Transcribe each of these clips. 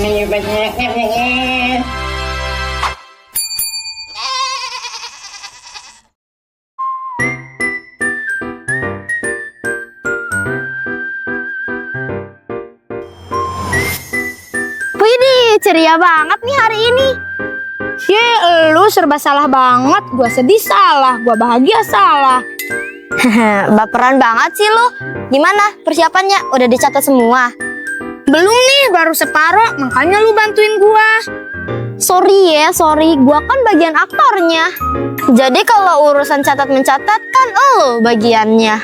Widih, ceria banget nih hari ini. Lu serba salah banget. Gua sedih salah, gua bahagia salah. Baperan banget sih lu. Gimana persiapannya? Udah dicatat semua? Belum nih, baru separoh, makanya lu bantuin gua. Sorry, gua kan bagian aktornya. Jadi kalau urusan catat-mencatat kan lu bagiannya.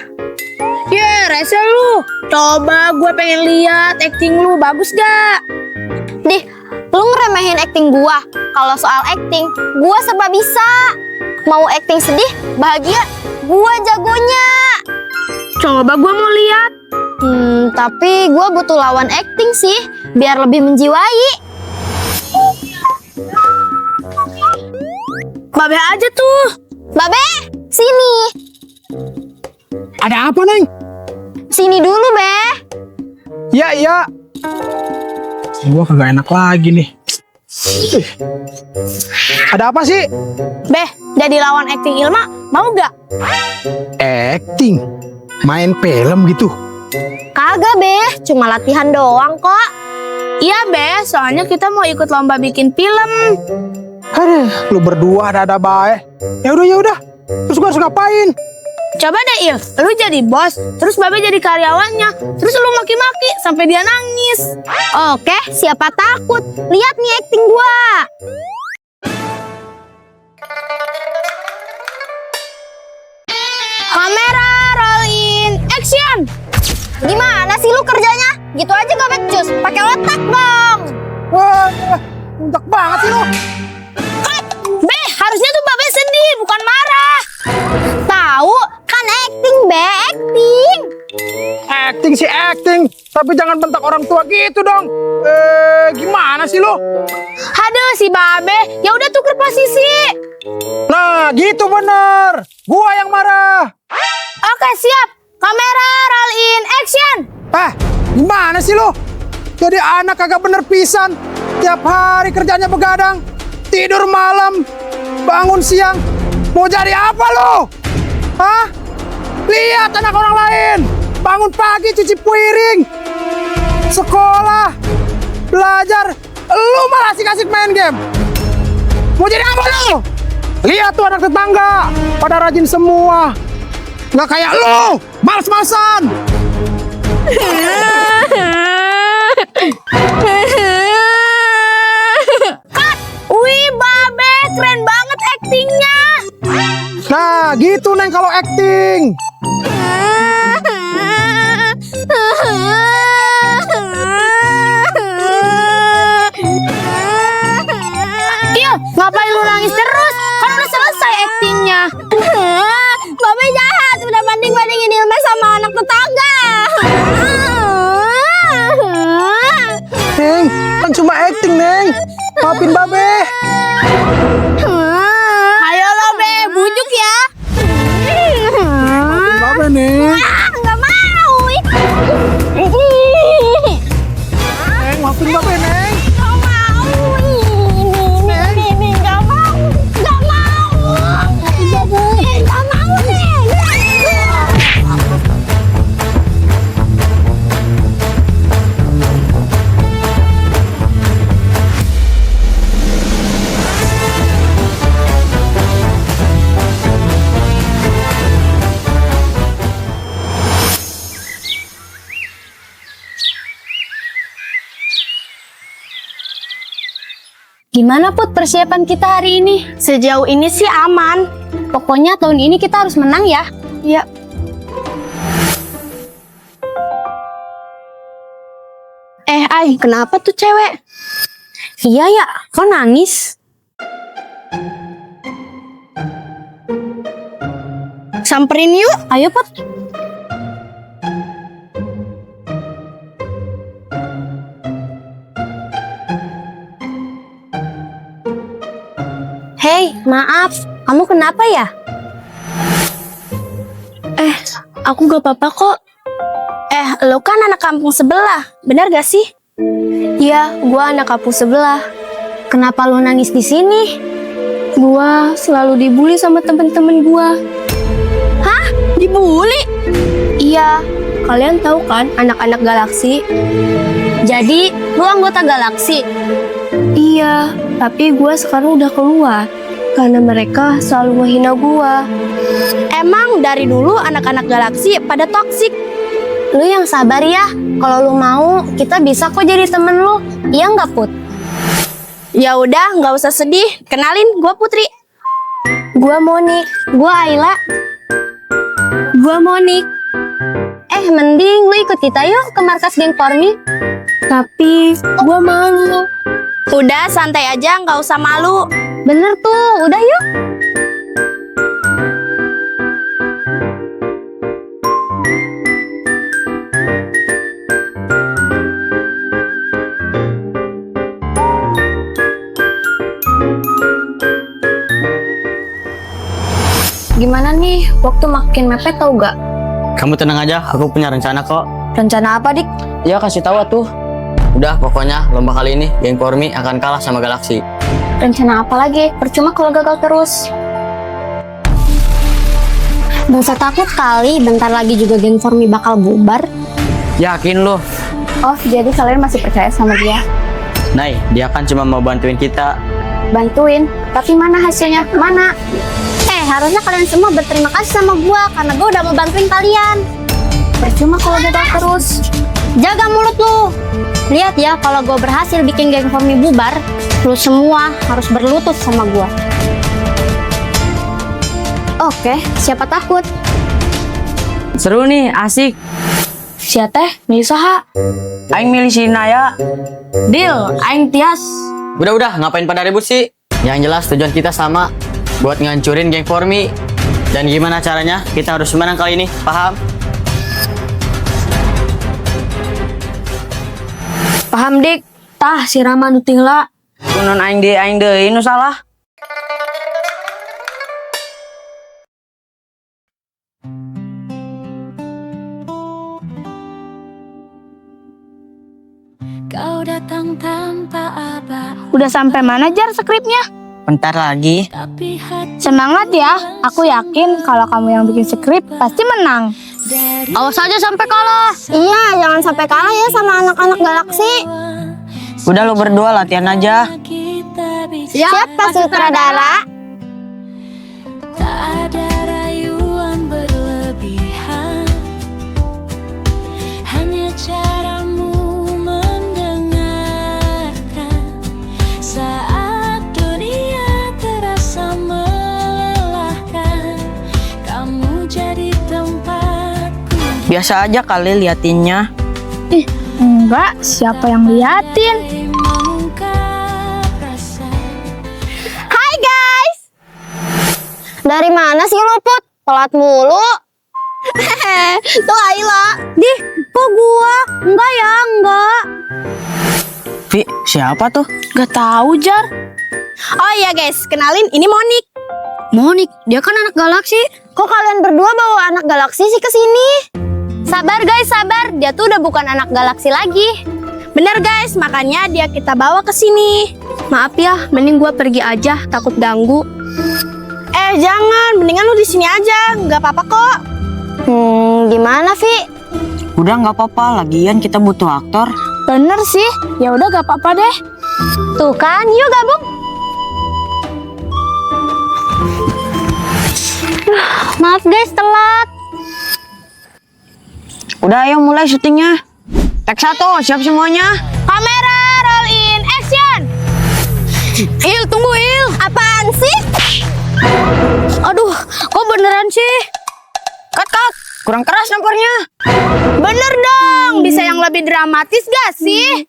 Rese lu. Coba gua pengen lihat acting lu, bagus gak? Dih, lu ngeremehin acting gua. Kalau soal acting, gua serba bisa. Mau acting sedih, bahagia, gua jagonya. Coba gua mau lihat. Tapi gua butuh lawan acting sih, biar lebih menjiwai. Babe aja tuh. Babe, sini. Ada apa, Neng? Sini dulu, Be. Iya. Gua kagak enak lagi nih. Ada apa sih? Beh, jadi lawan acting Ilma, mau gak? Acting? Main film gitu? Kagak, Be. Cuma latihan doang kok. Iya, Beh. Soalnya kita mau ikut lomba bikin film. Aduh, lu berdua ada baik. Ya udah. Terus gua harus ngapain? Coba deh, Il. Lu jadi bos, terus Babe jadi karyawannya. Terus lu maki-maki sampai dia nangis. Oke, siapa takut? Lihat nih acting gua. Kamera, roll in, action! Gimana sih lu kerjanya? Gitu aja gak becus, pakai otak dong. Wah, untak banget sih lu. Beh, harusnya tuh Babe sedih, bukan marah. Tahu kan acting, Be, acting. Acting sih acting, tapi jangan bentak orang tua gitu dong. Gimana sih lu? Aduh, si Babe. Ya udah tuker posisi. Nah, gitu bener. Gua yang marah. Oke, siap. Kamera, roll in, action! Gimana sih lu? Jadi anak kagak bener pisan. Tiap hari kerjanya begadang, tidur malam, bangun siang. Mau jadi apa lu? Hah? Lihat anak orang lain. Bangun pagi cuci piring, sekolah, belajar. Lu malah asik-asik main game. Mau jadi apa lu? Lihat tuh anak tetangga, pada rajin semua. Nggak kayak lu, males-malesan. Wih, Babe, keren banget aktingnya. Nah, gitu Neng kalau acting. Il, ngapain lu nangis terus? Kan udah selesai aktingnya. Babe jahat, udah banding-bandingin Ilma sama anak tetangga. Neng, kan cuma acting Neng. Maafin Babe. Ayo lo, Be, bujuk ya. Maafin Babe Neng. Nggak mau. Neng, maafin Babe Neng. Nggak mau. Nggak mau. Nggak mau. Nggak mau nih. Gimana Put persiapan kita hari ini? Sejauh ini sih aman. Pokoknya tahun ini kita harus menang ya. Iya. Ay, kenapa tuh cewek? Iya ya, kok nangis? Samperin yuk, ayo Put. Hei, maaf, kamu kenapa ya? Aku gak apa-apa kok. Lo kan anak kampung sebelah, benar gak sih? Iya, gua anak kampus sebelah. Kenapa lu nangis di sini? Gua selalu dibully sama temen-temen gua. Hah? Dibully? Iya, kalian tahu kan anak-anak galaksi? Jadi, lu anggota galaksi? Iya, tapi gua sekarang udah keluar karena mereka selalu menghina gua. Emang dari dulu anak-anak galaksi pada toksik. Lu yang sabar ya. Kalau lu mau, kita bisa kok jadi temen lu. Iya nggak, Put? Ya udah, nggak usah sedih. Kenalin, gua Putri. Gua Monik. Gua Ayla. Gua Monik. Mending lu ikut kita yuk ke markas geng Formi. Tapi gua malu. Udah santai aja, nggak usah malu. Bener tuh, udah yuk. Gimana nih, waktu makin mepet tau gak? Kamu tenang aja, aku punya rencana kok. Rencana apa, Dik? Ya kasih tahu tuh. Udah, pokoknya lomba kali ini geng Formi akan kalah sama Galaksi. Rencana apa lagi? Percuma kalau gagal terus. Gak usah takut kali, bentar lagi juga geng Formi bakal bubar. Yakin lo? Oh, jadi kalian masih percaya sama dia? Nay, dia kan cuma mau bantuin kita. Bantuin? Tapi mana hasilnya? Mana? Harusnya kalian semua berterima kasih sama gua karena gua udah mau bantuin kalian. Percuma kalau gagal terus. Jaga mulut lu. Lihat ya, kalau gua berhasil bikin geng Formi bubar, lu semua harus berlutut sama gua. Oke, siapa takut? Seru nih, asik. Sia teh, milih saha? Aing milih si Naya. Deal, aing Tias. Udah, ngapain pada ribut sih? Yang jelas tujuan kita sama, buat ngancurin geng Formi. Dan gimana caranya? Kita harus menang kali ini, paham? Paham, Dik. Tah, si Rama nu tingla. Kunon aing deui nu salah. Kau datang tanpa abah, Udah sampai mana Jar skripnya? Bentar lagi. tapi hati Semangat ya. Aku yakin kalau kamu yang bikin skrip pasti menang. dari Awas aja sampai kalah. Iya, jangan sampai kalah ya sama anak-anak galaksi. Udah lo berdua latihan aja. kita bisa Siap, Pak Sutradara. tak ada rayuan berlebihan, hanya caramu mendengarkan saat dunia terasa melelahkan. Kamu jadi tempatku. Biasa aja kali liatinnya. Enggak, siapa yang liatin? Mengungkap rasa. Hai guys. Dari mana sih lu, Put? Telat mulu. Tuh Ayla. Dih, kok gua? Enggak ya, enggak. Vi, siapa tuh? Gak tahu Jar. Oh iya guys, kenalin ini Monik. Monik, dia kan anak galaksi. Kok kalian berdua bawa anak galaksi sih ke sini? Sabar guys, sabar. Dia tuh udah bukan anak galaksi lagi. Bener guys, makanya dia kita bawa ke sini. Maaf ya, mending gua pergi aja, takut ganggu. Jangan, mendingan lu di sini aja, nggak apa-apa kok. Gimana, Vi? Udah nggak apa-apa, lagian kita butuh aktor. Bener sih, ya udah gak apa-apa deh. Tuh kan, yuk gabung. Maaf guys, telat. Udah ayo mulai syutingnya. Take 1, siap semuanya. Kamera, roll in, action. Il, tunggu Il. Apaan sih? Aduh, kok beneran sih? Cut. Kurang keras nampornya. Bener dong, bisa yang lebih dramatis gak sih?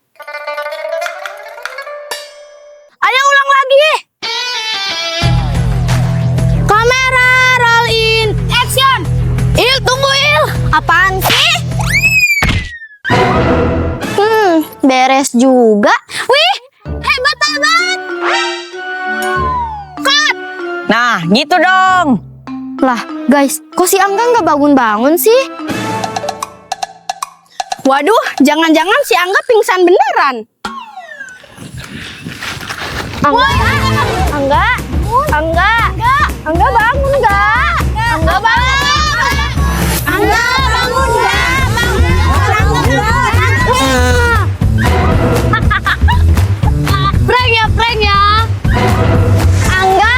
Ayo ulang lagi. Kamera, roll in, action. Il, tunggu Il. Apaan sih? Beres juga. Wih, hebat. Cut. Nah, gitu dong. Lah, guys, kok si Angga nggak bangun-bangun sih? Waduh, jangan-jangan si Angga pingsan beneran. Angga bangun, Angga. Angga bangun. Angga bangun, Prank ya. Angga.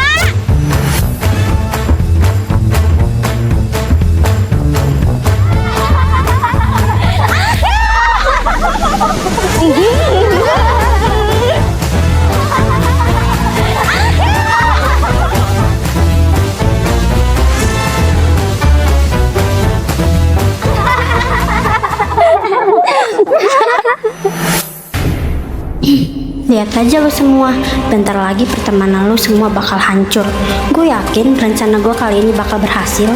Lihat aja lo semua, bentar lagi pertemanan lo semua bakal hancur. Gue yakin rencana gue kali ini bakal berhasil.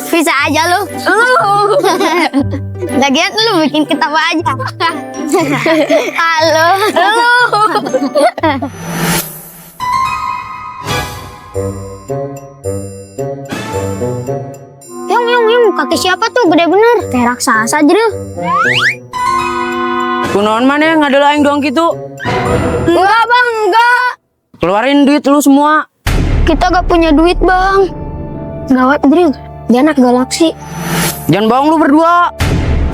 Bisa aja lu. Lagian lu bikin ketawa aja. Halo. Yung, kaki siapa tuh gede bener? Kayak raksasa aja deh. Kunoan mana nggak ada lain doang gitu. Enggak bang, enggak. Keluarin duit lu semua. Kita gak punya duit bang. Gawat Dril, dia anak galaksi. Jangan bohong lu berdua.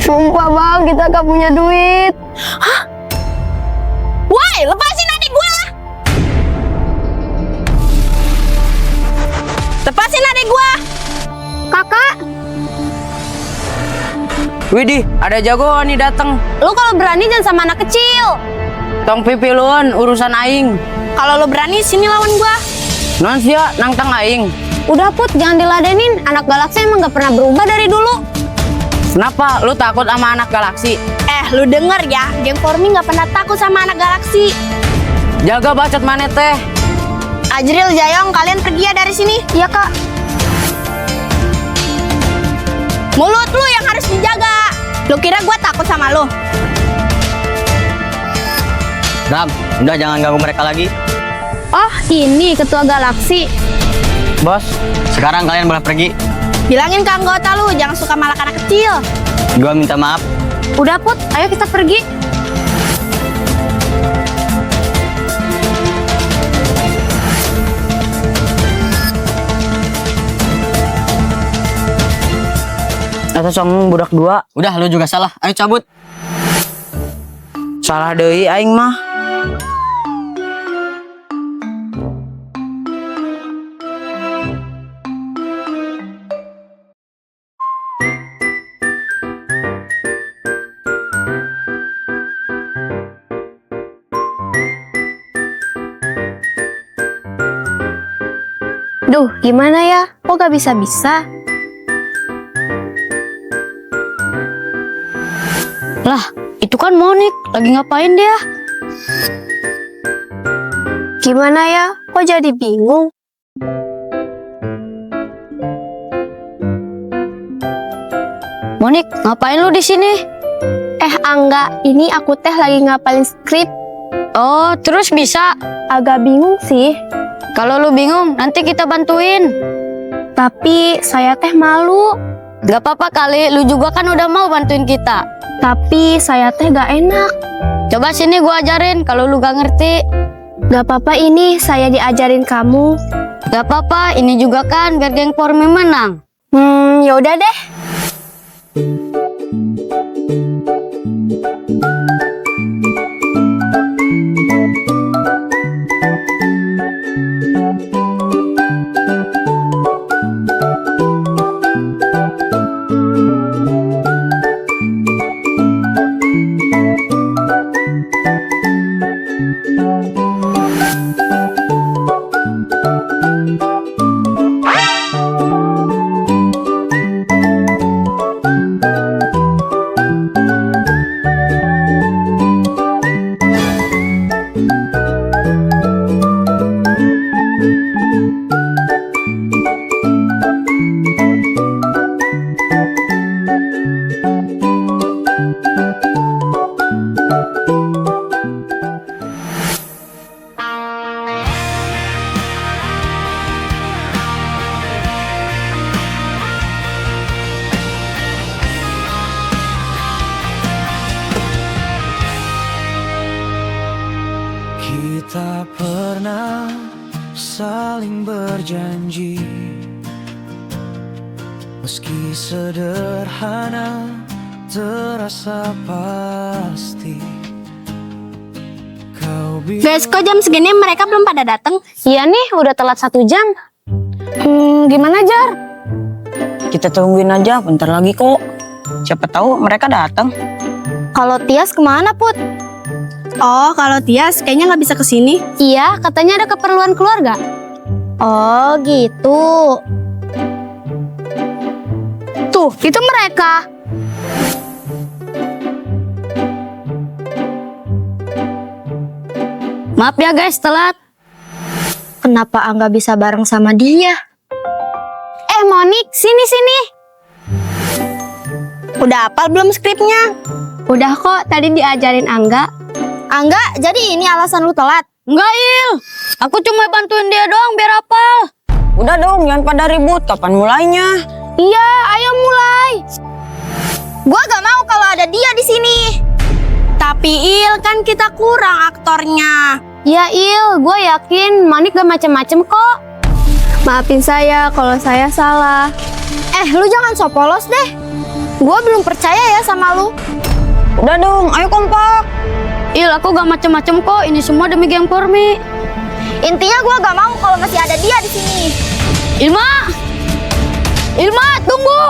Sumpah bang, kita gak punya duit. Hah? Woi, lepasin adik gua. Lepasin adik gua. Kakak. Widih, ada jagoan nih dateng. Lu kalau berani jangan sama anak kecil. Tong pipi luan urusan aing. Kalau lu berani sini lawan gua. Non sia nangtang aing. Udah Put, jangan diladenin. Anak galaksi emang gak pernah berubah dari dulu. Kenapa? Lu takut sama anak galaksi? Lu denger ya, geng Formi gak pernah takut sama anak galaksi. Jaga bacot mana teh. Ajril, Jayong, kalian pergi ya dari sini. Iya kak. Mulut lu yang harus dijaga. Lu kira gua takut sama lu? Ram, udah jangan ganggu mereka lagi. Oh, ini ketua galaksi. Bos, sekarang kalian boleh pergi. Bilangin ke anggota lu, jangan suka malak anak kecil. Gua minta maaf. Udah Put, ayo kita pergi. Atau song budak dua. Udah, lu juga salah. Ayo cabut. Salah deui aing mah. Duh, gimana ya? Kok gak bisa-bisa? Lah, itu kan Monik. Lagi ngapain dia? Gimana ya? Kok jadi bingung? Monik, ngapain lu di sini? Angga, ini aku teh lagi ngapalin skrip. Oh, terus bisa? Agak bingung sih. Kalau lu bingung, nanti kita bantuin. Tapi saya teh malu. Gak apa-apa kali, lu juga kan udah mau bantuin kita. Tapi saya teh gak enak. Coba sini gua ajarin kalau lu gak ngerti. Gak apa-apa, ini saya diajarin kamu. Gak apa-apa, ini juga kan biar geng Formi menang. Yaudah deh. tak pernah saling berjanji, meski sederhana terasa pasti. Kau Guys, kok jam segini mereka belum pada datang? Iya nih, udah telat 1 jam. Gimana Jar? Kita tungguin aja, bentar lagi kok. Siapa tahu mereka datang. Kalau Tias kemana Put? Oh, kalau Tias kayaknya nggak bisa kesini. Iya, katanya ada keperluan keluarga. Oh gitu. Tuh, itu mereka. Maaf ya guys, telat. Kenapa Angga bisa bareng sama dia? Monik, sini. Udah hafal belum skripnya? Udah kok, tadi diajarin Angga. Angga, jadi ini alasan lu telat? Enggak, Il. Aku cuma bantuin dia doang biar hafal. Udah dong, jangan pada ribut. Kapan mulainya? Iya, ayo mulai. Gua gak mau kalau ada dia di sini. Tapi Il, kan kita kurang aktornya. Ya Il, gue yakin Monik gak macem-macem kok. Maafin saya kalau saya salah. Lu jangan sok polos deh. Gua belum percaya ya sama lu. Udah dong, ayo kompak. Il, aku gak macem-macem kok. Ini semua demi geng Formi. Intinya gua gak mau kalau masih ada dia di sini. Ilma, tunggu.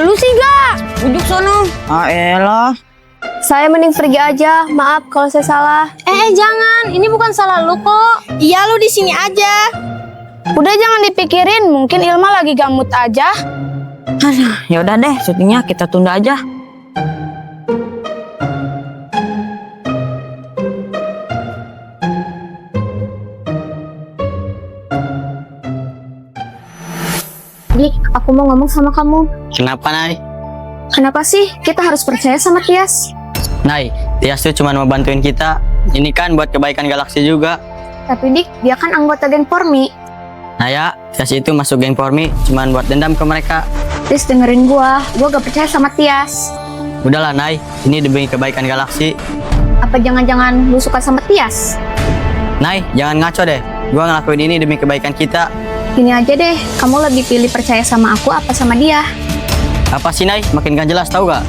Lu sih gak? Ujuk sono. Ah elah. Saya mending pergi aja. Maaf kalau saya salah. Jangan. Ini bukan salah lu kok. Iya, lu di sini aja. Udah jangan dipikirin. Mungkin Ilma lagi gamut aja. Ya udah deh, syutingnya kita tunda aja. Dik, aku mau ngomong sama kamu. Kenapa, Nay? Kenapa sih kita harus percaya sama Tias? Nay, Tias tuh cuma mau bantuin kita. Ini kan buat kebaikan galaksi juga. Tapi Dik, dia kan anggota geng Formi. Naya, Tias itu masuk geng Formi cuma buat dendam ke mereka. Please dengerin gua gak percaya sama Tias. Udahlah, Nay, ini demi kebaikan galaksi. Apa jangan-jangan lu suka sama Tias? Nay, jangan ngaco deh. Gua ngelakuin ini demi kebaikan kita. Gini aja deh, kamu lebih pilih percaya sama aku apa sama dia? Apa sih, Nay? Makin gak jelas, tau gak?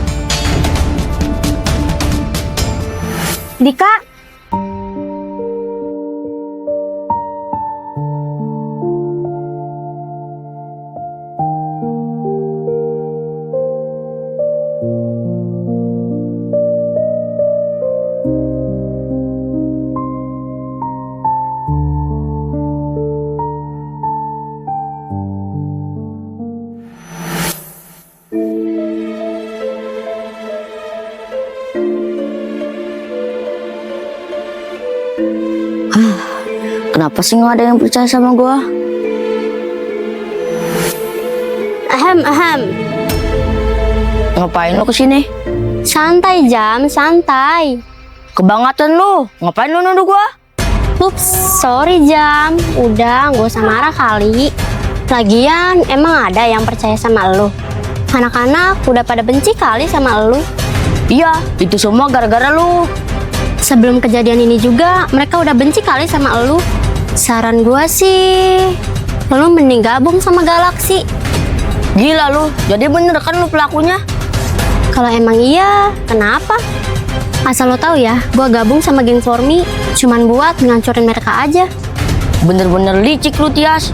Dika, Kenapa sih nggak ada yang percaya sama gua? ahem. Ngapain lu kesini? Santai Jam, santai. Kebangetan lu. Ngapain lu nuduh gua? Ups, sorry Jam. Udah, gak usah marah kali. Lagian, emang ada yang percaya sama lu? Anak-anak udah pada benci kali sama lu. Iya, itu semua gara-gara lu. Sebelum kejadian ini juga, mereka udah benci kali sama lu. Saran gua sih, lu mending gabung sama Galaksi. Gila lu, jadi bener kan lu pelakunya? Kalau emang iya, kenapa? Asal lo tahu ya, gua gabung sama geng Formi cuman buat ngancurin mereka aja. Bener-bener licik lu, Tias.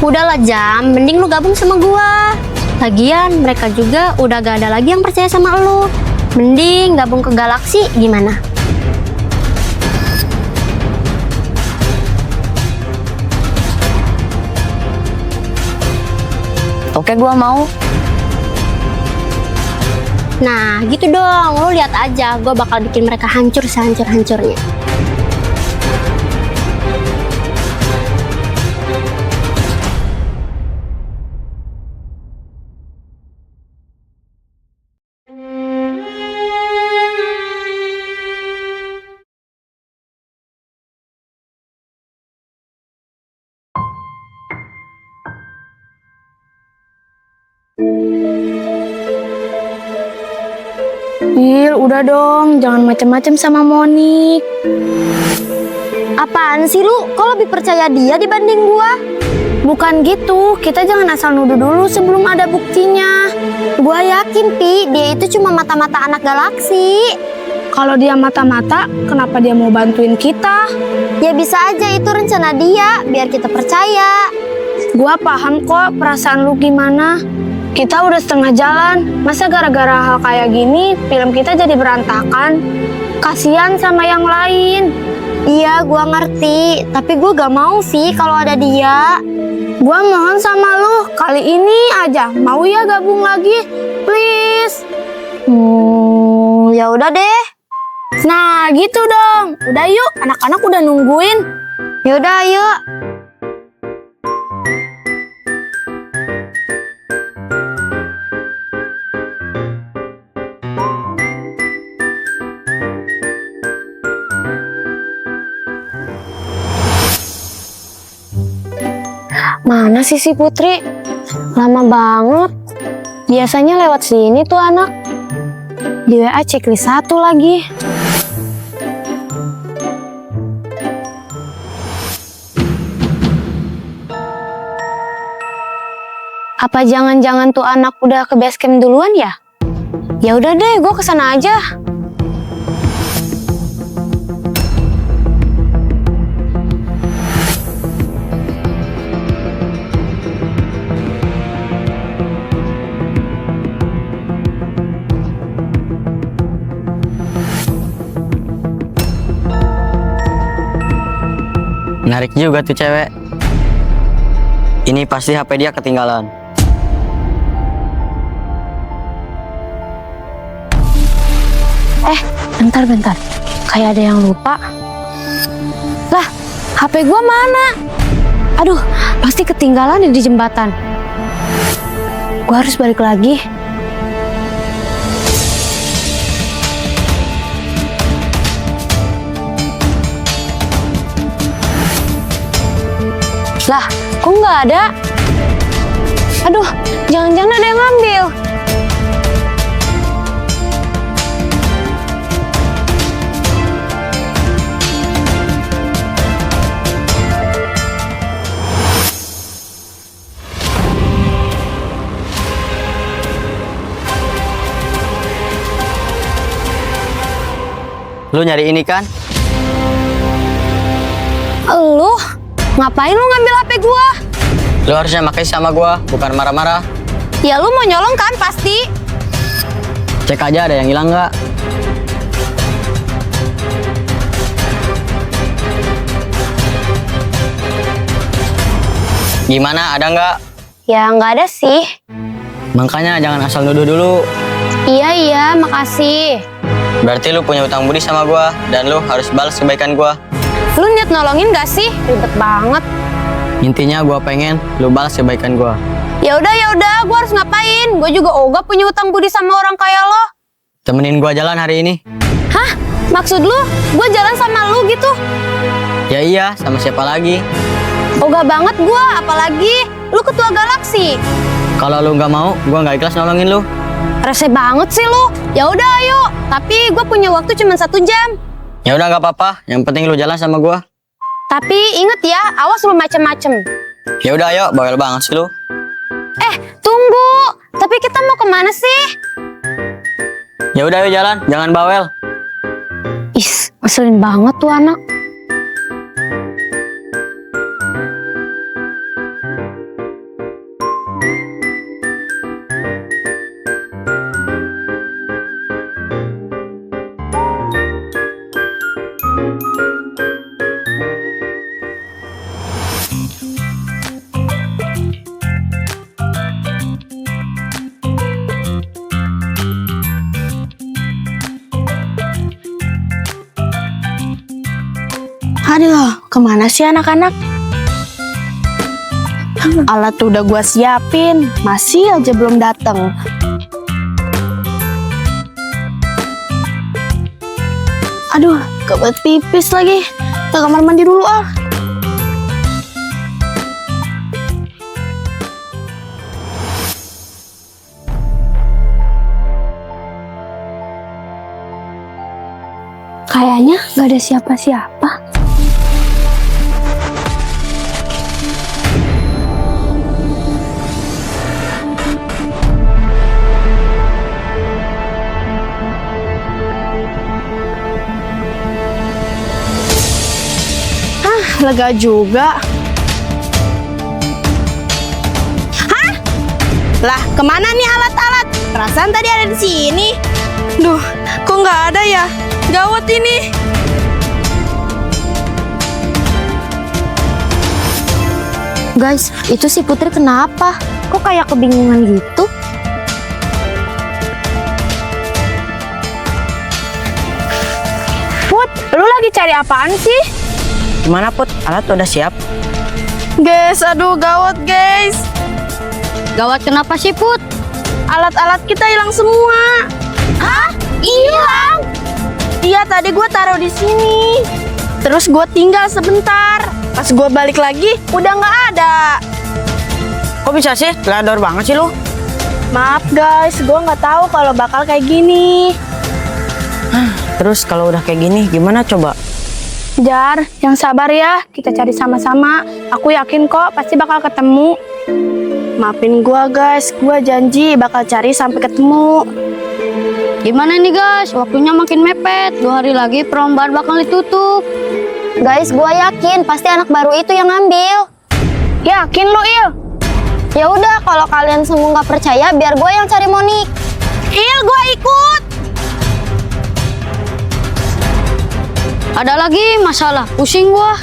Udahlah Jam, mending lu gabung sama gua. Lagian mereka juga udah gak ada lagi yang percaya sama lu. Mending gabung ke Galaksi, gimana? Oke, gua mau. Nah, gitu dong. Lu lihat aja, gua bakal bikin mereka hancur sehancur-hancurnya. Il, udah dong, jangan macem-macem sama Monik. Apaan sih lu? Kok lebih percaya dia dibanding gua? Bukan gitu, kita jangan asal nuduh dulu sebelum ada buktinya. Gua yakin, Pi, dia itu cuma mata-mata anak galaksi. Kalau dia mata-mata, kenapa dia mau bantuin kita? Ya bisa aja itu rencana dia, biar kita percaya. Gua paham kok perasaan lu gimana. Kita udah setengah jalan, masa gara-gara hal kayak gini film kita jadi berantakan? Kasian sama yang lain. Iya, gua ngerti, tapi gua gak mau sih kalau ada dia. Gua mohon sama lu, kali ini aja mau ya gabung lagi, please. Ya udah deh. Nah gitu dong, udah yuk, anak-anak udah nungguin. Ya udah, ayo. Mana sih si Putri? Lama banget. Biasanya lewat sini tuh anak. Di WA checklist 1 lagi. Apa jangan-jangan tuh anak udah ke base camp duluan ya? Ya udah deh, gue kesana aja. Menarik juga tuh cewek. Ini pasti HP dia ketinggalan. Bentar. Kayak ada yang lupa. Lah, HP gua mana? Aduh, pasti ketinggalan di jembatan. Gua harus balik lagi. Lah, kok nggak ada? Aduh, jangan-jangan ada yang ngambil. Lu nyari ini kan? Lu ngapain lu ngambil HP gua? Lu harusnya pakai sama gua, bukan marah-marah. Ya lu mau nyolong kan pasti. Cek aja ada yang hilang nggak? Gimana, ada nggak? Ya nggak ada sih. Makanya jangan asal nuduh dulu. Iya, makasih. Berarti lu punya utang budi sama gua, dan lu harus balas kebaikan gua. Lu niat nolongin gak sih? Ribet banget. Intinya gua pengen lu balas kebaikan gua. Ya udah, gua harus ngapain? Gua juga ogah punya utang budi sama orang kayak lo. Temenin gua jalan hari ini. Hah? Maksud lu, gua jalan sama lu gitu? Ya iya, sama siapa lagi? Ogah banget gua, apalagi lu ketua galaksi. Kalau lu nggak mau, gua nggak ikhlas nolongin lu. Rese banget sih lu. Ya udah ayo, tapi gua punya waktu cuma 1 jam. Ya udah nggak apa-apa, yang penting lu jalan sama gua. Tapi inget ya, awas lu macem-macem. Ya udah ayo, bawel banget sih lu. Tunggu, tapi kita mau kemana sih? Ya udah ayo jalan, jangan bawel. Is, ngeselin banget tuh anak. Aduh, kemana sih anak-anak? Alat udah gua siapin, masih aja belum datang. Aduh, kebelet pipis lagi. Ke kamar mandi dulu ah. Kayaknya gak ada siapa-siapa. Lega juga. Hah? Lah, kemana nih alat-alat? Perasaan tadi ada di sini. Duh, kok nggak ada ya? Gawat ini. Guys, itu si Putri kenapa? Kok kayak kebingungan gitu? Put, lu lagi cari apaan sih? Gimana Put? Alat udah siap? Guys, aduh gawat guys. Gawat kenapa sih Put? Alat-alat kita hilang semua. Hah? Hilang? Iya, tadi gue taruh di sini. Terus gue tinggal sebentar. Pas gue balik lagi, udah nggak ada. Kok bisa sih? Telador banget sih lu. Maaf guys, gue nggak tahu kalau bakal kayak gini. Terus kalau udah kayak gini gimana coba? Jar, yang sabar ya. Kita cari sama-sama. Aku yakin kok pasti bakal ketemu. Maafin gue guys, gue janji bakal cari sampai ketemu. Gimana nih guys? Waktunya makin mepet. 2 hari lagi perlombaan bakal ditutup. Guys, gue yakin pasti anak baru itu yang ngambil. Yakin lu, Il? Ya udah, kalau kalian semua nggak percaya, biar gue yang cari Monik. Il, gue ikut. Ada lagi masalah, pusing gua.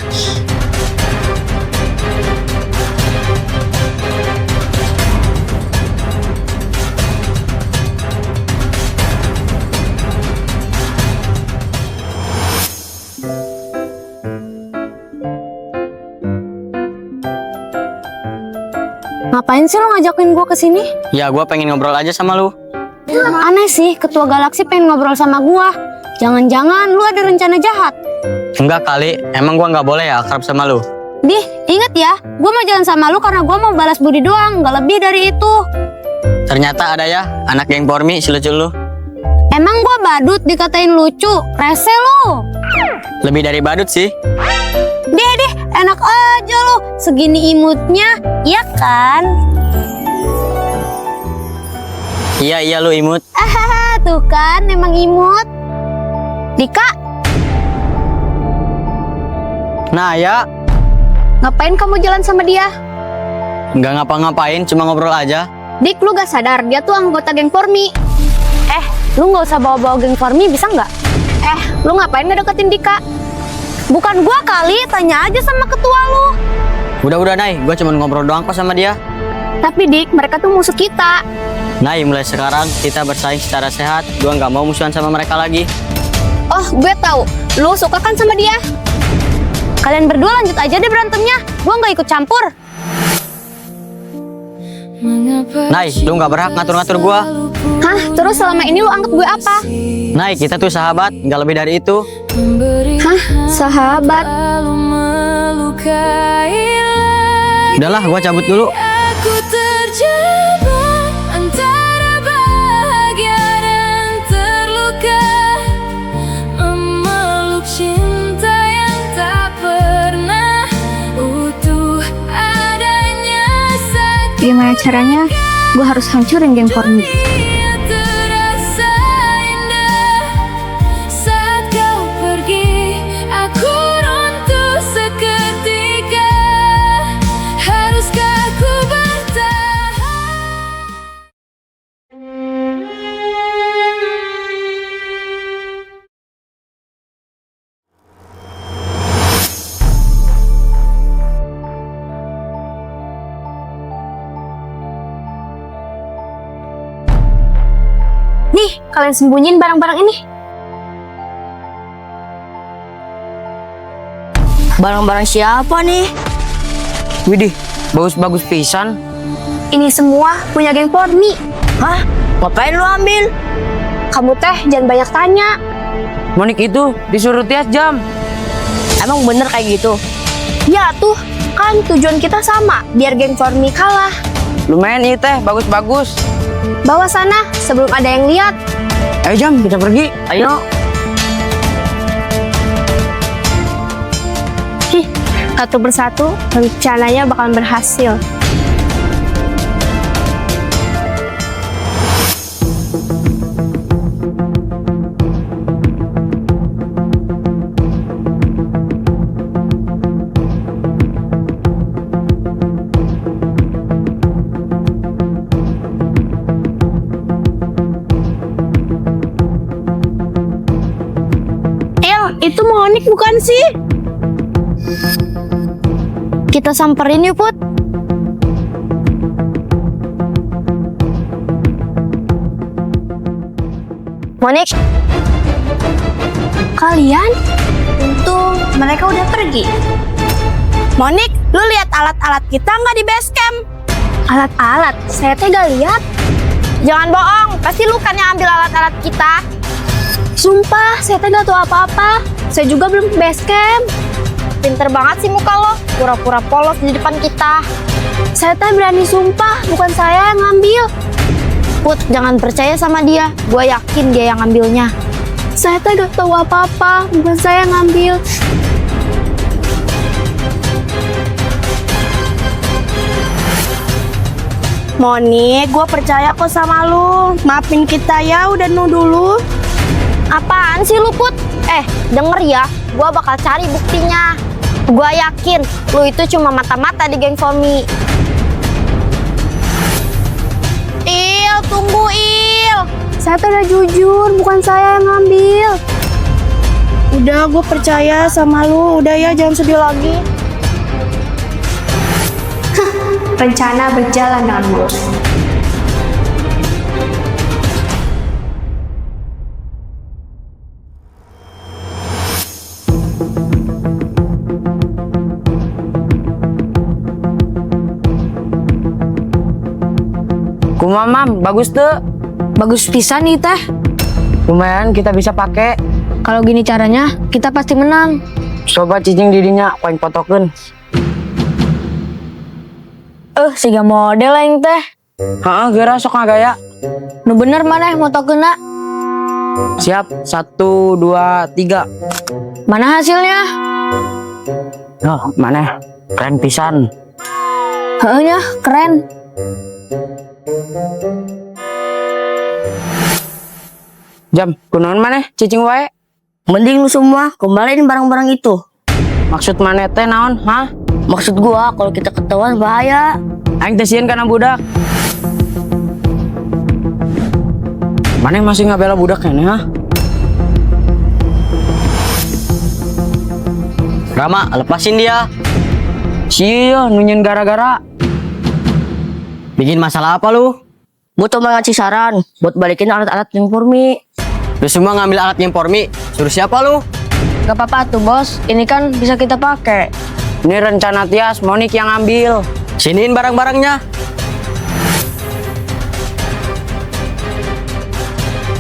Ngapain sih lo ngajakin gua ke sini? Ya, gua pengen ngobrol aja sama lu. Aneh sih, ketua galaksi pengen ngobrol sama gua. Jangan-jangan lu ada rencana jahat. Enggak kali, emang gua nggak boleh ya akrab sama lu? Dih, inget ya, gua mau jalan sama lu karena gua mau balas budi doang, nggak lebih dari itu. Ternyata ada ya, anak geng Pormi si lucu lu. Emang gua badut dikatain lucu, rese lu. Lebih dari badut sih. Deh, enak aja lu, segini imutnya, iya kan? Iya lu imut. Hahaha, tuh kan, emang imut. Dika, Nah ya, ngapain kamu jalan sama dia? nggak ngapa-ngapain, cuma ngobrol aja. Dik, lu gak sadar, dia tuh anggota geng Pormi. Lu gak usah bawa-bawa geng Pormi, bisa nggak? Lu ngapain ngedeketin Dika? Bukan gua kali, tanya aja sama ketua lu. Udah Nay, gua cuma ngobrol doang kok sama dia. Tapi Dik, mereka tuh musuh kita. Nay, mulai sekarang kita bersaing secara sehat. Gua nggak mau musuhan sama mereka lagi. Oh, gue tahu. Lu suka kan sama dia? Kalian berdua lanjut aja deh berantemnya. Gua nggak ikut campur. Nay, lu nggak berhak ngatur-ngatur gua. Hah? Terus selama ini lu anggap gue apa? Nay, kita tuh sahabat, nggak lebih dari itu. Hah? Sahabat? Udahlah, gua cabut dulu. Aku terjebak antara bahagia dan terluka, memeluk cinta yang tak pernah utuh adanya sakit. Gimana caranya? Gue harus hancurin geng Pormi. Terasa indah saat kau pergi, aku runtuh seketika. Haruskah aku bertahan? Nih, kalian sembunyiin barang-barang ini. Barang-barang siapa nih? Widih, bagus-bagus pisan. Ini semua punya geng Pormi. Hah? Ngapain lu ambil? Kamu teh jangan banyak tanya. Monik itu disuruh Tias jam. Emang bener kayak gitu? Ya tuh, kan tujuan kita sama, biar geng Pormi kalah. Lumayan nih teh, bagus-bagus. Bawa sana sebelum ada yang lihat. Ayo Jam, kita pergi. Ayo. Satu persatu, rencananya bakal berhasil. Itu Monik bukan sih? Kita samperin yuk, Put. Monik. Kalian? Untung mereka udah pergi. Monik, lu lihat alat-alat kita nggak di base camp? Alat-alat? Saya teh gak lihat. Jangan bohong, pasti lu kan yang ambil alat-alat kita. Sumpah, saya teh gak tahu apa-apa. Saya juga belum ke base camp. Pinter banget sih muka lo, pura-pura polos di depan kita. Saya teh berani sumpah, bukan saya yang ngambil. Put, jangan percaya sama dia. Gue yakin dia yang ngambilnya. Saya teh gak tahu apa-apa, bukan saya yang ngambil. Monik, gue percaya kok sama lu. Maafin kita ya, udah nuduh lu. Apaan sih lu, Put? Denger ya, gue bakal cari buktinya. Gue yakin lu itu cuma mata-mata di geng Fomi. Il, tunggu Il. Saya tuh udah jujur, bukan saya yang ngambil. Udah, gue percaya sama lu. Udah ya, jangan sedih lagi. Rencana berjalan dengan mulus. Kumamam, bagus tuh. Bagus pisan nih teh. Lumayan kita bisa pakai. Kalau gini caranya, kita pasti menang. Coba cicing dirinya, poin potokeun. Siga model yang teh. Heeh, geura sok ngagaya. Nu bener maneh motokeuna. Siap, 1, 2, 3. Mana hasilnya? Maneh keren pisan. Heehnya, keren. Jam, kunaon maneh cicing wae? Mending lu semua kembaliin barang-barang itu. Maksud maneh teh naon, hah? Maksud gua, kalau kita ketahuan bahaya. Aing teh sieun kana budak. Maneh masih ngabela budak keneh, hah? Rama, lepasin dia. Sia, nunyeun gara-gara. Bikin masalah apa lu? Gua cuma ngasih saran buat balikin alat-alat yang Formi. Lu semua ngambil alat yang Formi. Suruh siapa lu? Gak apa-apa tuh bos, ini kan bisa kita pakai. Ini rencana Tias, Monik yang ambil. Siniin barang-barangnya.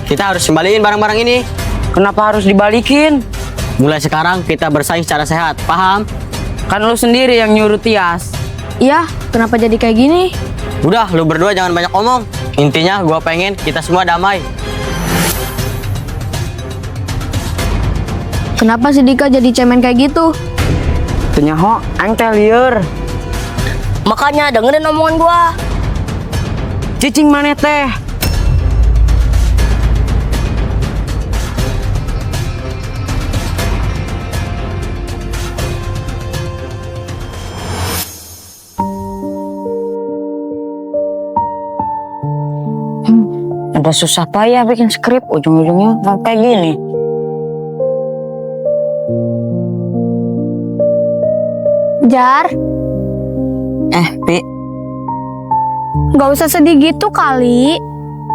Kita harus kembaliin barang-barang ini. Kenapa harus dibalikin? Mulai sekarang kita bersaing secara sehat, paham? Kan lu sendiri yang nyuruh Tias. Iya, kenapa jadi kayak gini? Udah, lu berdua jangan banyak omong. Intinya gua pengen kita semua damai. Kenapa si Dika jadi cemen kayak gitu? Tenyaho, aing teh lieur. Makanya dengerin omongan gua. Cicing maneh teh. Udah susah payah bikin skrip, ujung-ujungnya kayak gini. Jar, Pi, gak usah sedih gitu kali.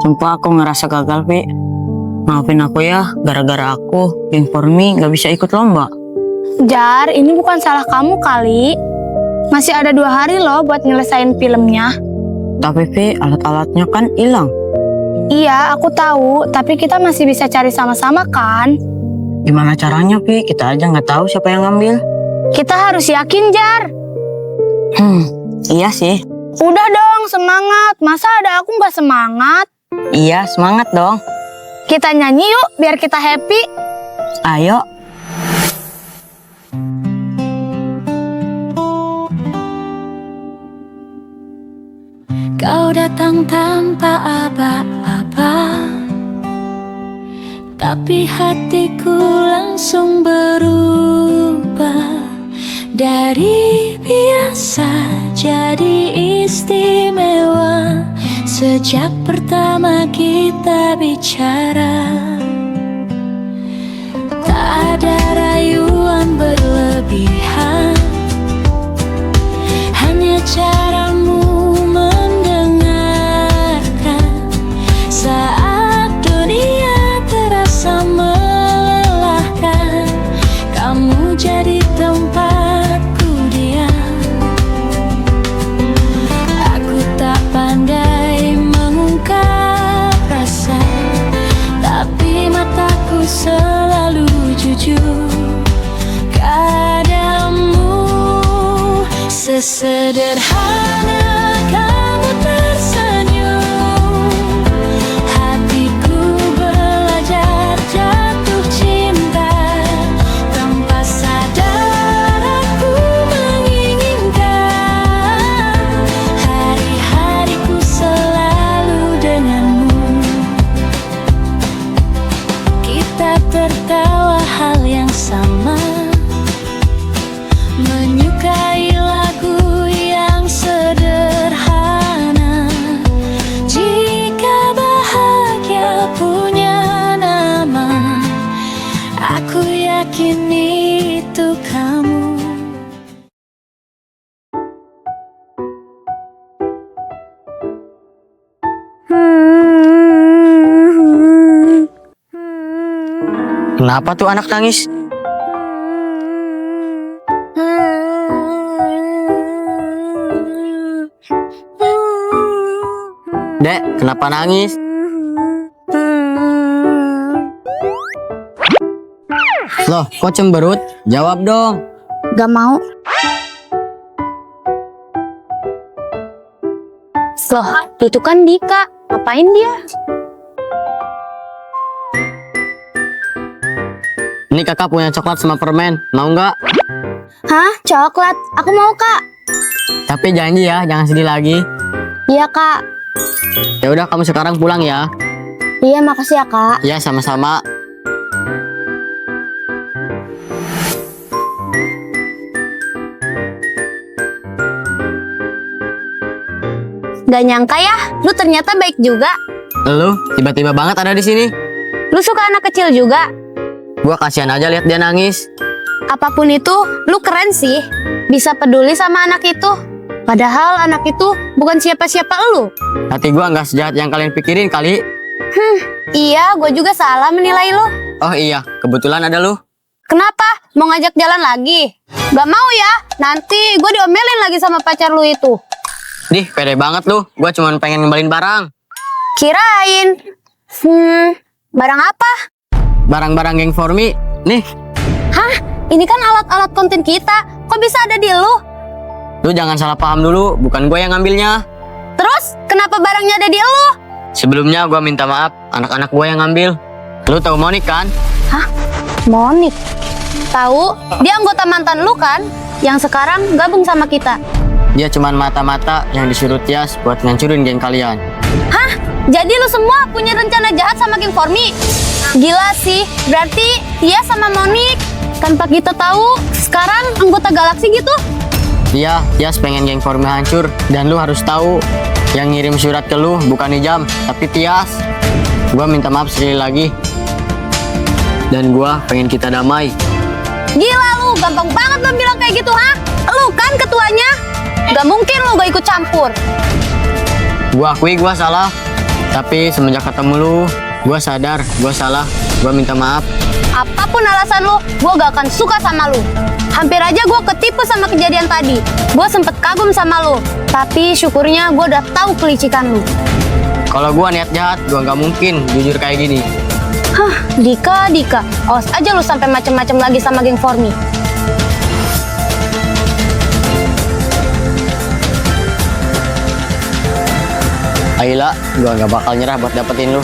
sumpah aku ngerasa gagal, Pi. Maafin aku ya, gara-gara aku, geng Formi gak bisa ikut lomba. Jar, ini bukan salah kamu kali. Masih ada 2 hari loh buat nyelesain filmnya. Tapi Pi, alat-alatnya kan hilang. Iya, aku tahu, tapi kita masih bisa cari sama-sama kan? Gimana caranya, Pi? Kita aja nggak tahu siapa yang ngambil. Kita harus yakin, Jar. Iya sih. Udah dong, semangat. Masa ada aku nggak semangat? Iya, semangat dong. Kita nyanyi yuk, biar kita happy. Ayo. Kau datang tanpa aba-aba, tapi hatiku langsung berubah. Dari biasa jadi istimewa sejak pertama kita bicara. Tak ada rayuan berlebihan, hanya caramu mendengarkan saat dunia terasa melelahkan. Kamu jadi tempatku diam. Aku tak pandai mengungkap rasa, tapi mataku selalu jujur padamu. Sesederhana kamu tersenyum, hatiku belajar jatuh cinta. Tanpa sadar aku menginginkan hari-hariku selalu denganmu. Kita tertawa hal yang sama, menyukai lagu yang sederhana. Jika bahagia punya nama, aku yakin itu kamu. Kenapa tuh anak nangis? Dek, kenapa nangis? Loh, kok cemberut? Jawab dong. Gak mau. Loh, itu kan Dika. Ngapain dia? Ini kakak punya coklat sama permen, mau nggak? Hah? Coklat? Aku mau, Kak. Tapi janji ya, jangan sedih lagi. Iya, Kak. Ya udah, kamu sekarang pulang ya. Iya, makasih ya, Kak. Ya, sama-sama. Gak nyangka ya, lu ternyata baik juga. Lu tiba-tiba banget ada di sini. Lu suka anak kecil juga. Gua kasihan aja lihat dia nangis. Apapun itu, lu keren sih. Bisa peduli sama anak itu. Padahal anak itu bukan siapa-siapa lu. Hati gua nggak sejahat yang kalian pikirin kali. Iya, gue juga salah menilai lu. Oh iya, kebetulan ada lu. Kenapa? Mau ngajak jalan lagi? Gak mau ya, nanti gue diomelin lagi sama pacar lu itu. Dih, pede banget lu. Gua cuma pengen ngembalin barang. Kirain. Barang apa? Barang-barang geng Formi. Nih, Hah? Ini kan alat-alat konten kita. Kok bisa ada di lu? lu jangan salah paham dulu. Bukan gua yang ngambilnya. Terus, kenapa barangnya ada di lu? Sebelumnya gua minta maaf. Anak-anak gua yang ngambil. Lu tahu Monik kan? Monik. Tahu, dia anggota mantan lu kan? Yang sekarang gabung sama kita. Dia cuman mata-mata yang disuruh Tias buat ngancurin geng kalian. Hah? Jadi lu semua punya rencana jahat sama geng Formi? Gila sih, berarti dia sama Monik tanpa kita tahu sekarang anggota galaksi gitu? Iya, Tias pengen geng Formi hancur. Dan lu harus tahu, yang ngirim surat ke lu bukan Ijam, tapi Tias. Gua minta maaf sekali lagi. Dan gua pengen kita damai. Gila lu, gampang banget lu bilang kayak gitu, ha? Lu kan ketuanya? Gak mungkin lu gak ikut campur. Gua akui gua salah. Tapi semenjak ketemu lu, gua sadar gua salah. Gua minta maaf. Apapun alasan lu, gue gak akan suka sama lu. Hampir aja gue ketipu sama kejadian tadi. Gue sempet kagum sama lu, tapi syukurnya gue udah tahu kelicikan lu. Kalau gua niat jahat, gua nggak mungkin jujur kayak gini. Hah, Dika, awas aja lu sampai macem-macem lagi sama geng Formi. Ayolah, gua nggak bakal nyerah buat dapetin lu.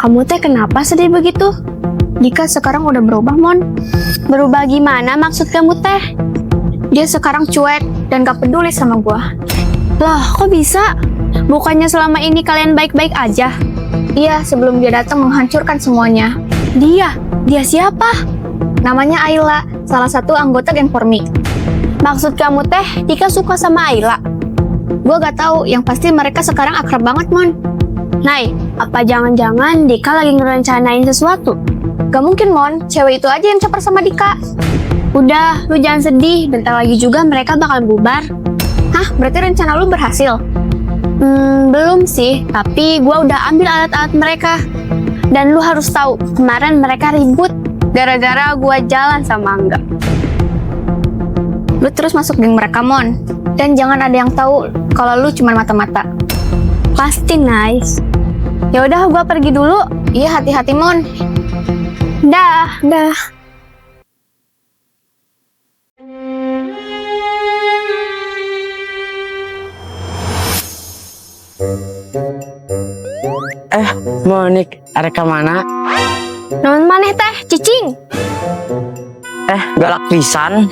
Kamu teh kenapa sedih begitu? Dika sekarang udah berubah, Mon. Berubah gimana maksud kamu teh? Dia sekarang cuek dan gak peduli sama gua. Lah, kok bisa? Bukannya selama ini kalian baik-baik aja? Iya, sebelum dia datang menghancurkan semuanya. Dia siapa? Namanya Ayla, salah satu anggota geng Formi. Maksud kamu teh, Dika suka sama Ayla? Gua gak tahu, yang pasti mereka sekarang akrab banget, Mon. Nay, apa jangan-jangan Dika lagi ngerencanain sesuatu? Gak mungkin, Mon. Cewek itu aja yang caper sama Dika. Udah, lu jangan sedih. Bentar lagi juga mereka bakal bubar. Hah? Berarti rencana lu berhasil? Belum sih. Tapi gua udah ambil alat-alat mereka. Dan lu harus tahu, kemarin mereka ribut gara-gara gua jalan sama Angga. Lu terus masuk geng mereka, Mon. Dan jangan ada yang tahu kalau lu cuma mata-mata. Pasti nice. Ya udah, gua pergi dulu. Iya, hati-hati, Mon. Dah. Monik, arek kemana? Non maneh teh, cicing. Galak pisan.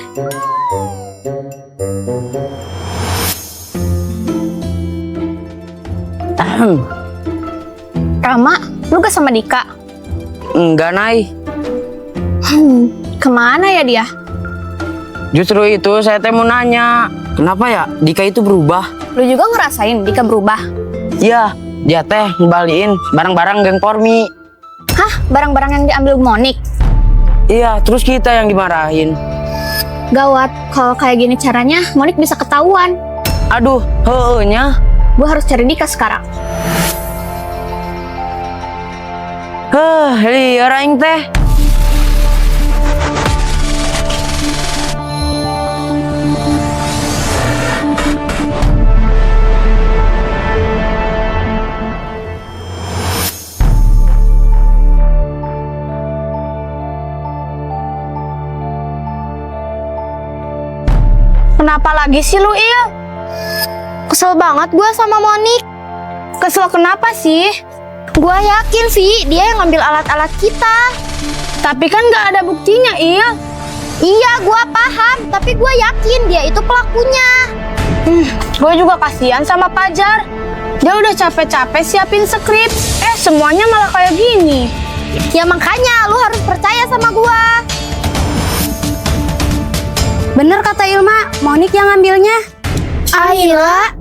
Rama, lu gak sama Dika? Enggak, Nay. Kemana ya dia? Justru itu saya teh mau nanya, kenapa ya Dika itu berubah? Lu juga ngerasain Dika berubah? Iya, dia teh ngembaliin barang-barang geng Formi. Hah? Barang-barang yang diambil Monik? Iya, terus kita yang dimarahin. Gawat, kalau kayak gini caranya, Monik bisa ketahuan. Aduh, heehnya. Gue harus cari Dika sekarang. Liar aing teh. Kenapa lagi sih lu, Il? Kesel banget gue sama Monik. Kesel kenapa sih? Gue yakin sih dia yang ngambil alat-alat kita. Tapi kan gak ada buktinya, Il. Iya, gue paham. Tapi gue yakin dia itu pelakunya. Gue juga kasihan sama Pajar. Dia udah capek-capek siapin skrip. Semuanya malah kayak gini. Ya makanya lu harus percaya sama gue. Bener kata Ilma, Monik yang ngambilnya. Ayla,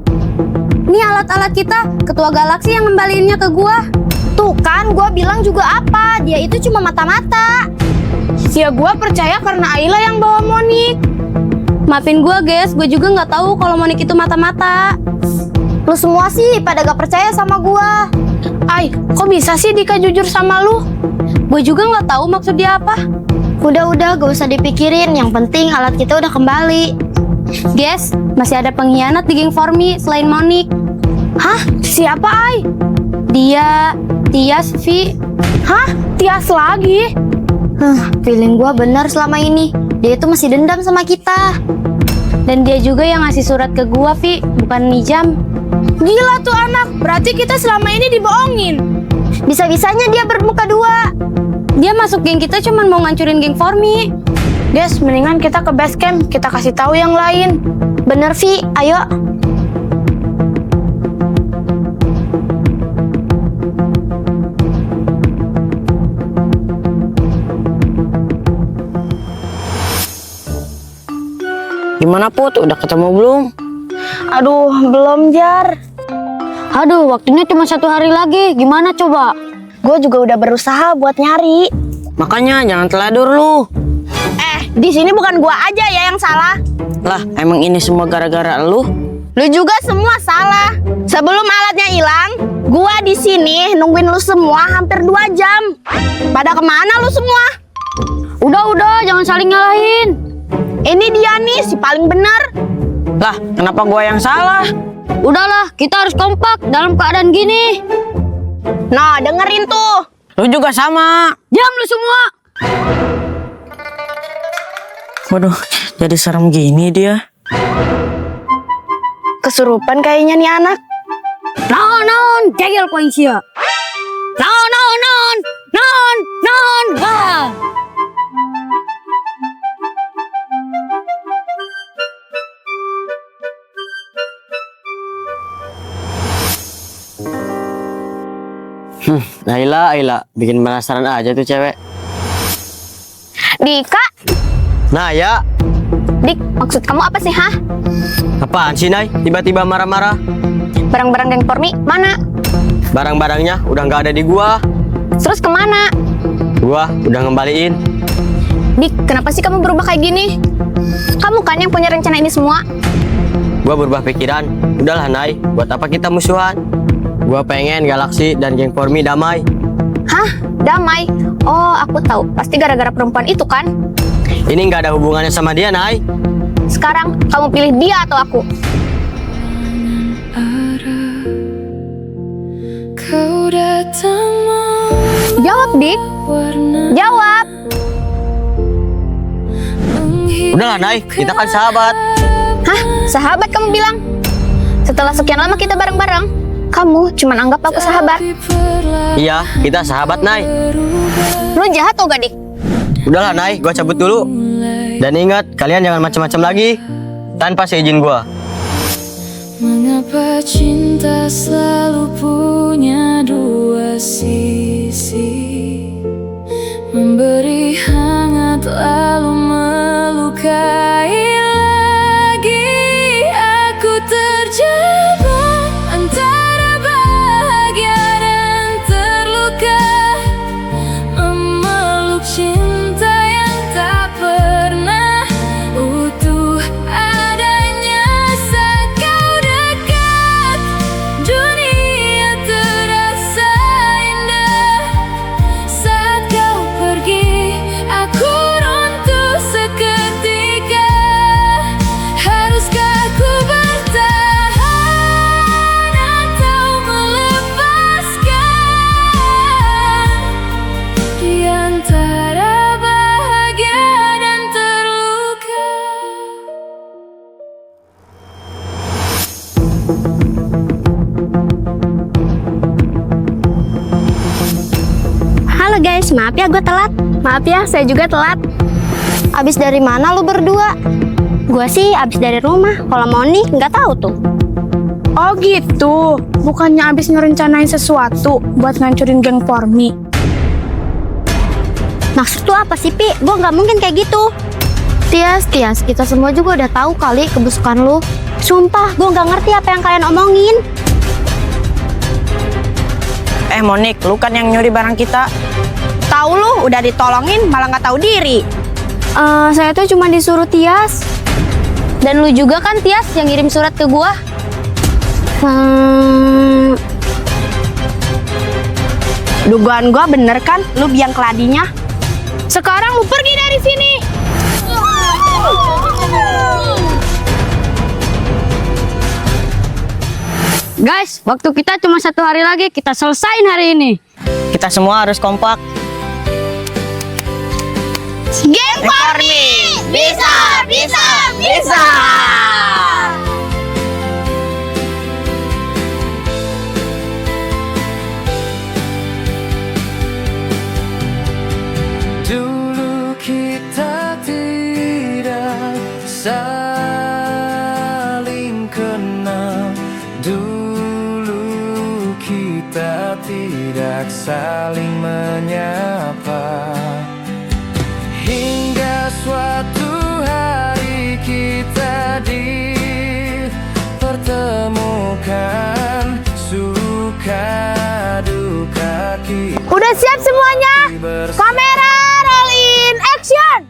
ini alat-alat kita, ketua galaksi yang ngembaliinnya ke gua. Tuh kan, gua bilang juga apa, dia itu cuma mata-mata. Ya gua percaya karena Ayla yang bawa Monik. Maafin gua guys, gua juga nggak tahu kalau Monik itu mata-mata. Lu semua sih pada gak percaya sama gua. Ay, kok bisa sih Dika jujur sama lu? Gua juga nggak tahu maksud dia apa. Udah, gak usah dipikirin. Yang penting alat kita udah kembali. Guys, masih ada pengkhianat di geng Formi selain Monik. Hah? Siapa, Ay? Dia, Tias, Vi. Hah? Tias lagi? Feeling gua bener selama ini. Dia itu masih dendam sama kita. Dan dia juga yang ngasih surat ke gua, Vi, bukan Nijam. Gila tuh anak, berarti kita selama ini dibohongin. Bisa-bisanya dia bermuka dua. Dia masuk geng kita cuma mau ngancurin geng Formi. Des, mendingan kita ke base camp, kita kasih tahu yang lain. Bener, Vi, ayo. Gimana Put, udah ketemu belum? Aduh, belum, Jar. Aduh, waktunya cuma 1 hari lagi. Gimana coba? Gue juga udah berusaha buat nyari. Makanya jangan teladur lu. Di sini bukan gua aja ya yang salah. Lah, emang ini semua gara-gara lu? Lu juga semua salah. Sebelum alatnya hilang, gua di sini nungguin lu semua hampir 2 jam. Pada kemana lu semua? Udah, jangan saling nyalahin. Ini dia nih si paling bener. Lah, kenapa gua yang salah? Udahlah, kita harus kompak dalam keadaan gini. Nah, dengerin tuh. Lu juga sama. Diam lu semua. Waduh, jadi serem gini dia. Kesurupan kayaknya nih anak. Naon, jegel poin sia. Naon, tangan. Wah. Aila, bikin penasaran aja tuh cewek. Dika, Nah ya, Dik, maksud kamu apa sih, hah? apaan sih Nay? Tiba-tiba marah-marah. Barang-barang geng Pormi, mana? Barang-barangnya udah nggak ada di gua. Terus kemana? Gua udah ngembaliin. Dik, kenapa sih kamu berubah kayak gini? Kamu kan yang punya rencana ini semua? Gua berubah pikiran. Udahlah Nay, buat apa kita musuhan? Gua pengen Galaxy dan geng Pormi damai. Hah? Damai? Oh, aku tahu. Pasti gara-gara perempuan itu kan? Ini nggak ada hubungannya sama dia Nay. Sekarang kamu pilih dia atau aku? Kau datang Jawab, Dik. warna Jawab. Udahlah Nay, kita kan sahabat. Hah? Sahabat kamu bilang? Setelah sekian lama kita bareng-bareng, kamu cuma anggap aku sahabat. Iya, kita sahabat Nay. Lu jahat atau gak, Dik? Udahlah Nay, gua cabut dulu. Dan ingat, kalian jangan macam-macam lagi tanpa seizin gua. Mengapa cinta selalu punya dua sisi, memberi hangat lalu melukai lagi. Aku terjebak antara bahagia dan terluka, memeluk cinta yang tak pernah utuh adanya. Saat kau dekat, dunia terasa indah. Saat kau pergi, aku runtuh seketika. Haruskah aku bertahan atau melepaskan di antara bahagia dan terluka? Halo guys, maaf ya gue telat. Maaf ya, saya juga telat. Abis dari mana lu berdua? Gue sih abis dari rumah. Kalau Moni nggak tahu tuh. Oh gitu, bukannya abis ngerencanain sesuatu buat ngancurin geng Pormi. Maksud lu apa sih, Pi? Gue nggak mungkin kayak gitu. Tias, kita semua juga udah tahu kali kebusukan lu. Sumpah, gue nggak ngerti apa yang kalian omongin. Monik, lu kan yang nyuri barang kita. Tahu lu, udah ditolongin malah nggak tahu diri. Saya tuh cuma disuruh Tias. Dan lu juga kan, Tias, yang ngirim surat ke gua. Dugaan gua bener kan, lu biang keladinya. Sekarang lu pergi dari sini. Guys, waktu kita cuma 1 hari lagi, kita selesain hari ini. Kita semua harus kompak. Geng Pormi, bisa. Dulu kita tidak saling kenal. Dulu kita tidak saling menyapa. Hingga suatu hari kita dipertemukan. Suka duka kita. Udah siap semuanya? Kamera, rollin, action.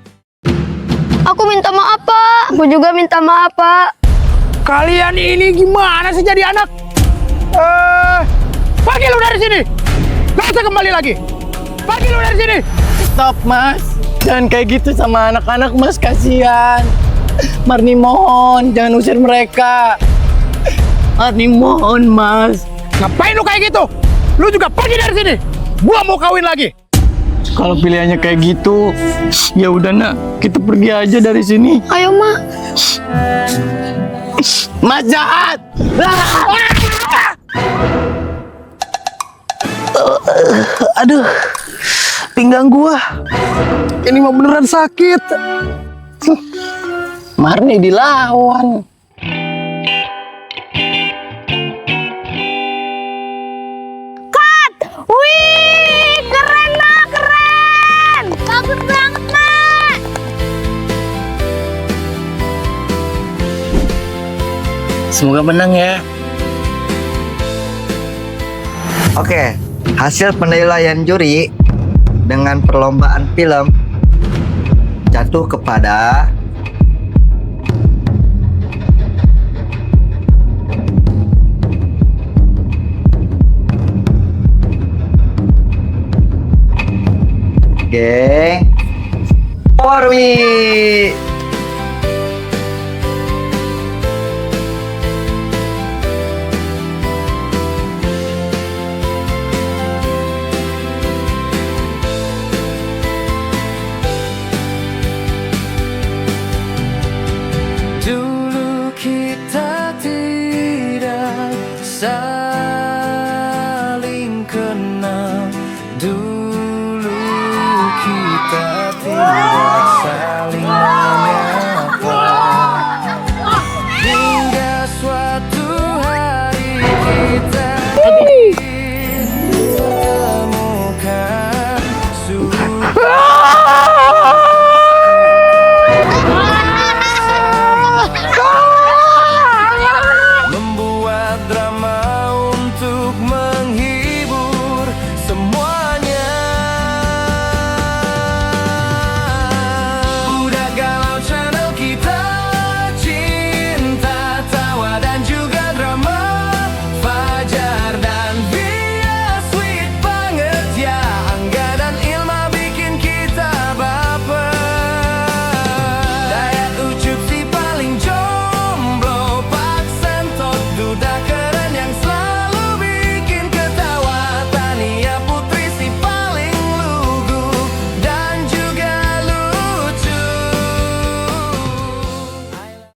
Aku minta maaf, Pak. Aku juga minta maaf, Pak. Kalian ini gimana sih jadi anak? Pergi lu dari sini. Gak usah kembali lagi. Pergi lu dari sini. Stop Mas, jangan kayak gitu sama anak-anak Mas, kasihan. Marni mohon, jangan usir mereka. Marni mohon Mas. Ngapain lu kayak gitu? Lu juga pergi dari sini. Gua mau kawin lagi. Kalau pilihannya kayak gitu, ya udah nak, kita pergi aja dari sini. Ayo, Mak. Mas jahat. Aduh. pinggang gua. Ini mah beneran sakit. Marni dilawan. Wih, keren Mak, keren. Bagus banget Mak. Semoga menang ya. Oke, hasil penilaian juri dengan perlombaan film jatuh kepada geng Pormi. Dulu kita tidak saling